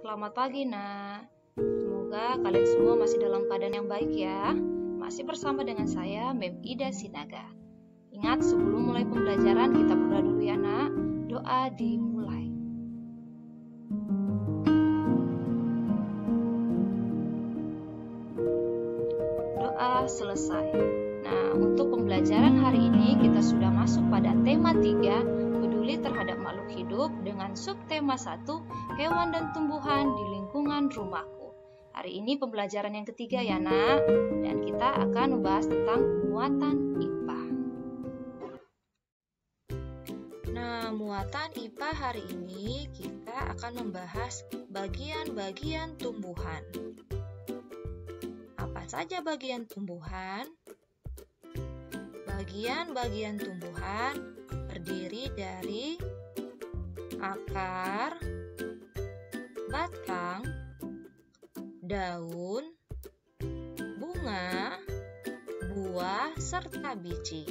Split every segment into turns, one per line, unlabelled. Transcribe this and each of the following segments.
Selamat pagi, Nak. Semoga kalian semua masih dalam keadaan yang baik ya. Masih bersama dengan saya, Mem Ida Sinaga. Ingat, sebelum mulai pembelajaran, kita berdoa dulu ya, Nak. Doa dimulai. Doa selesai. Nah, untuk pembelajaran hari ini, kita sudah masuk pada tema 3, peduli terhadap makhluk hidup, dengan subtema 1, hewan dan tumbuhan di lingkungan rumahku. Hari ini pembelajaran yang ketiga ya, Nak, dan kita akan membahas tentang muatan IPA. Nah, muatan IPA hari ini kita akan membahas bagian-bagian tumbuhan. Apa saja bagian tumbuhan? Bagian-bagian tumbuhan terdiri dari akar, batang, daun, bunga, buah, serta biji.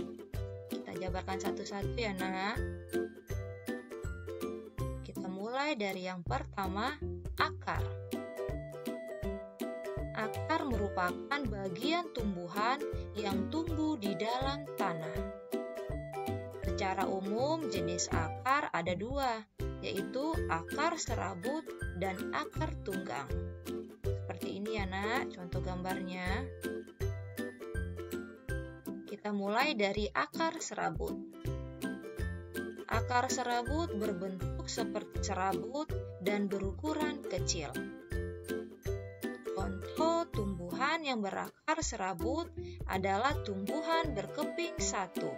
Kita jabarkan satu-satu ya, Nak. Kita mulai dari yang pertama, akar. Akar merupakan bagian tumbuhan yang tumbuh di dalam tanah. Secara umum, jenis akar ada dua, yaitu akar serabut dan akar tunggang. Seperti ini ya, Nak, contoh gambarnya. Kita mulai dari akar serabut. Akar serabut berbentuk seperti serabut dan berukuran kecil. Contoh tumbuhan yang berakar serabut adalah tumbuhan berkeping satu,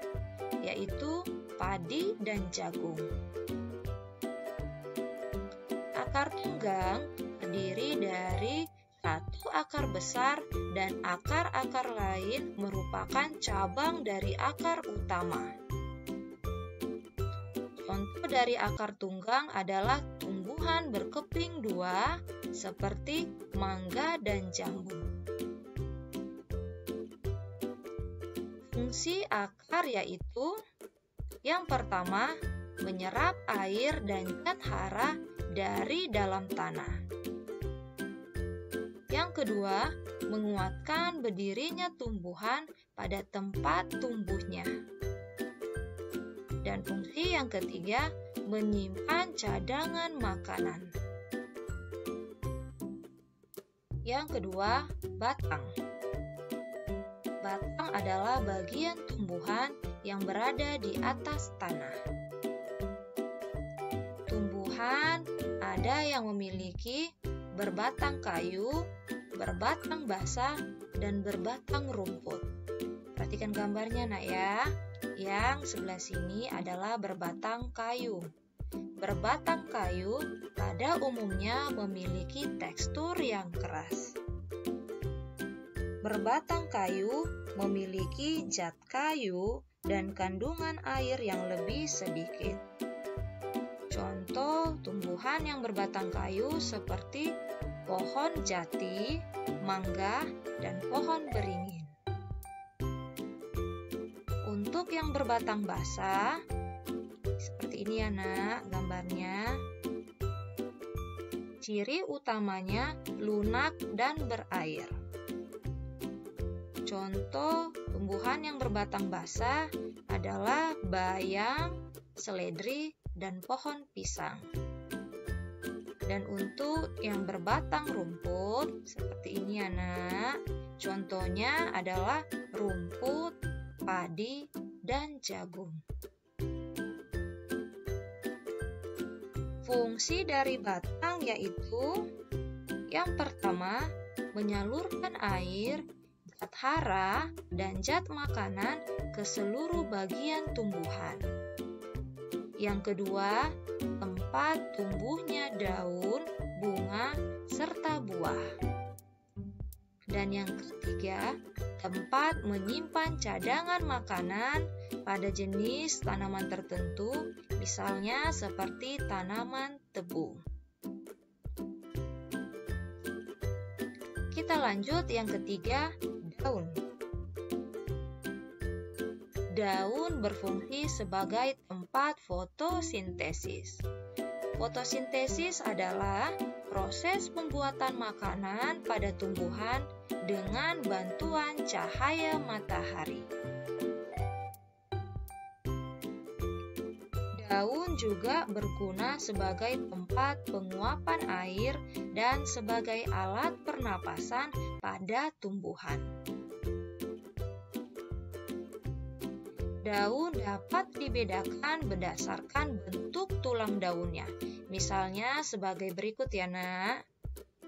yaitu padi dan jagung. Akar tunggang terdiri dari satu akar besar dan akar-akar lain merupakan cabang dari akar utama. Contoh dari akar tunggang adalah tumbuhan berkeping dua seperti mangga dan jambu. Fungsi akar yaitu yang pertama, menyerap air dan zat hara dari dalam tanah. Yang kedua, menguatkan berdirinya tumbuhan pada tempat tumbuhnya. Dan fungsi yang ketiga, menyimpan cadangan makanan. Yang kedua, batang. Batang adalah bagian tumbuhan yang berada di atas tanah. Tumbuhan ada yang memiliki berbatang kayu, berbatang basah, dan berbatang rumput. Perhatikan gambarnya, Nak ya. Yang sebelah sini adalah berbatang kayu. Berbatang kayu pada umumnya memiliki tekstur yang keras. Berbatang kayu memiliki zat kayu dan kandungan air yang lebih sedikit. Contoh tumbuhan yang berbatang kayu seperti pohon jati, mangga, dan pohon beringin. Untuk yang berbatang basah, seperti ini ya, Nak, gambarnya. Ciri utamanya lunak dan berair. Contoh tumbuhan yang berbatang basah adalah bayam, seledri, dan pohon pisang. Dan untuk yang berbatang rumput, seperti ini ya, Nak. Contohnya adalah rumput, padi, dan jagung. Fungsi dari batang yaitu yang pertama, menyalurkan air, zat hara, dan zat makanan ke seluruh bagian tumbuhan. Yang kedua, tempat tumbuhnya daun, bunga, serta buah. Dan yang ketiga, tempat menyimpan cadangan makanan pada jenis tanaman tertentu, misalnya seperti tanaman tebu. Kita lanjut yang ketiga, daun. Daun berfungsi sebagai tempat fotosintesis. Fotosintesis adalah proses pembuatan makanan pada tumbuhan dengan bantuan cahaya matahari. Daun juga berguna sebagai tempat penguapan air dan sebagai alat pernapasan pada tumbuhan. Daun dapat dibedakan berdasarkan bentuk tulang daunnya. Misalnya sebagai berikut ya nak.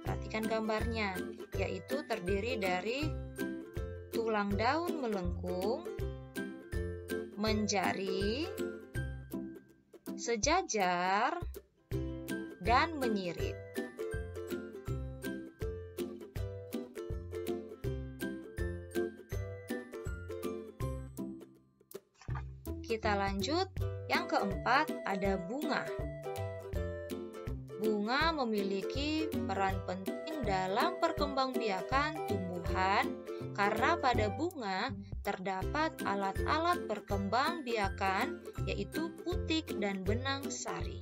Perhatikan gambarnya, yaitu terdiri dari tulang daun melengkung, menjari, sejajar, dan menyirip. Kita lanjut, yang keempat ada bunga. Bunga memiliki peran penting dalam perkembangbiakan tumbuhan karena pada bunga terdapat alat-alat perkembangbiakan yaitu putik dan benang sari.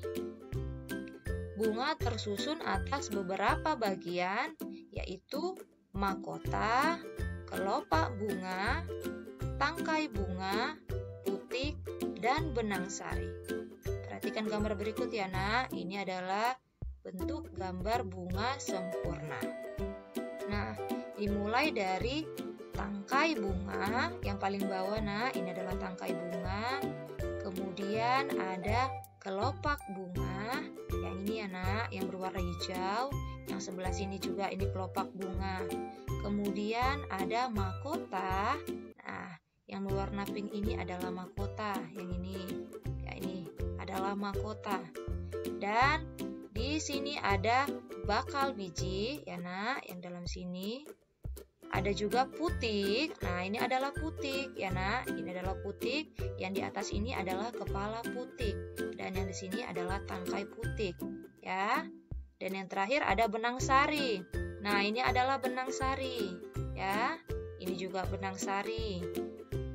Bunga tersusun atas beberapa bagian yaitu mahkota, kelopak bunga, tangkai bunga, putik, dan benang sari. Perhatikan gambar berikut ya nak, ini adalah bentuk gambar bunga sempurna. Nah, dimulai dari tangkai bunga, yang paling bawah nah, ini adalah tangkai bunga. Kemudian ada kelopak bunga, yang ini ya nak, yang berwarna hijau. Yang sebelah sini juga ini kelopak bunga. Kemudian ada mahkota. Nah, yang berwarna pink ini adalah mahkota, yang ini, ya ini adalah mahkota. Dan di sini ada bakal biji, ya nak, yang dalam sini. Ada juga putik. Nah, ini adalah putik, ya nak. Ini adalah putik. Yang di atas ini adalah kepala putik. Dan yang di sini adalah tangkai putik, ya. Dan yang terakhir ada benang sari. Nah, ini adalah benang sari, ya. Ini juga benang sari.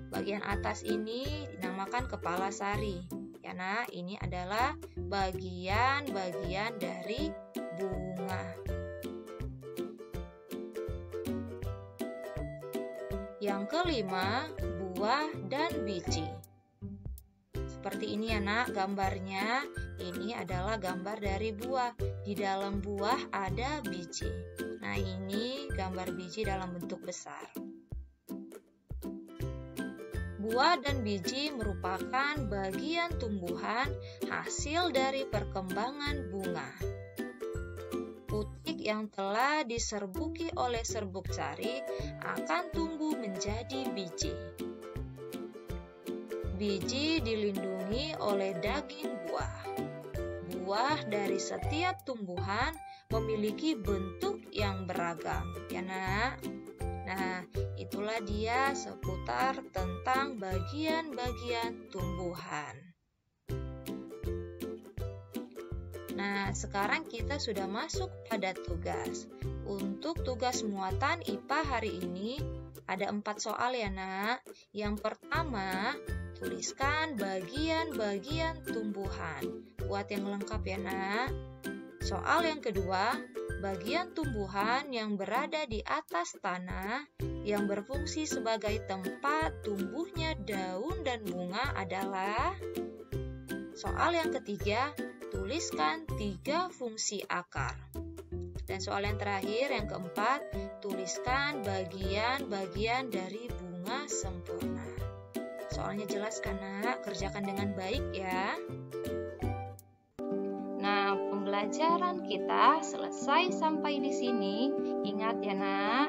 Bagian atas ini dinamakan kepala sari. Ya nak, ini adalah bagian-bagian dari bunga. Yang kelima, buah dan biji. Seperti ini ya nak gambarnya. Ini adalah gambar dari buah. Di dalam buah ada biji. Nah, ini gambar biji dalam bentuk besar. Buah dan biji merupakan bagian tumbuhan hasil dari perkembangan bunga. Putik yang telah diserbuki oleh serbuk sari akan tumbuh menjadi biji. Biji dilindungi oleh daging buah. Buah dari setiap tumbuhan memiliki bentuk yang beragam, ya nak? Nah, itulah dia seputar tentang bagian-bagian tumbuhan. Nah, sekarang kita sudah masuk pada tugas. Untuk tugas muatan IPA hari ini ada 4 soal ya nak. Yang pertama, tuliskan bagian-bagian tumbuhan. Buat yang lengkap ya nak. Soal yang kedua, bagian tumbuhan yang berada di atas tanah yang berfungsi sebagai tempat tumbuhnya daun dan bunga adalah. Soal yang ketiga, tuliskan 3 fungsi akar. Dan soal yang terakhir, yang keempat, tuliskan bagian-bagian dari bunga sempurna. Soalnya jelas kan nak, kerjakan dengan baik ya. Nah, pembelajaran kita selesai sampai di sini. Ingat ya nak,